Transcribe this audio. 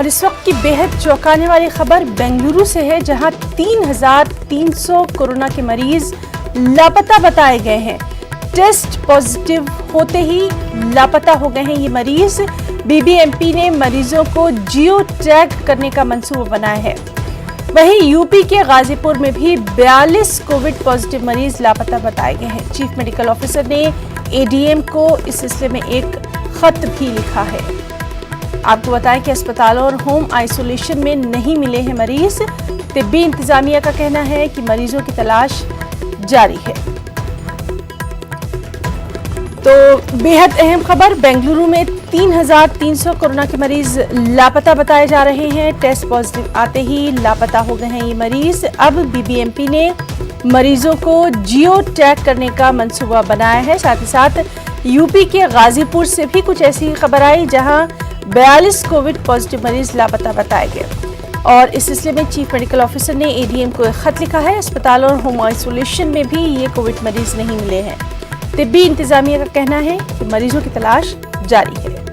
और इस वक्त की बेहद चौंकाने वाली खबर बेंगलुरु से है, जहां 3,300 कोरोना के मरीज लापता बताए गए हैं। टेस्ट पॉजिटिव होते ही लापता हो गए हैं ये मरीज। बीबीएमपी ने मरीजों को जियो टैग करने का मंसूबा बनाया है। वहीं यूपी के गाजीपुर में भी 42 कोविड पॉजिटिव मरीज लापता बताए गए हैं। चीफ मेडिकल ऑफिसर ने एडीएम को इस सिलसिले में एक खत भी लिखा है। आपको बताएं कि अस्पतालों और होम आइसोलेशन में नहीं मिले हैं मरीज। तिब्बी इंतजामिया का कहना है कि मरीजों की तलाश जारी है। तो बेहद अहम खबर, बेंगलुरु में 3,300 कोरोना के मरीज लापता बताए जा रहे हैं। टेस्ट पॉजिटिव आते ही लापता हो गए हैं ये मरीज। अब बीबीएमपी ने मरीजों को जियो टैग करने का मंसूबा बनाया है। साथ ही साथ यूपी के गाजीपुर से भी कुछ ऐसी खबर आई, जहां 42 कोविड पॉजिटिव मरीज लापता बताए गए। और इस सिलसिले में चीफ मेडिकल ऑफिसर ने एडीएम को एक खत लिखा है। अस्पतालों और होम आइसोलेशन में भी ये कोविड मरीज नहीं मिले हैं। तिब्बी इंतजामिया का कहना है कि मरीजों की तलाश जारी है।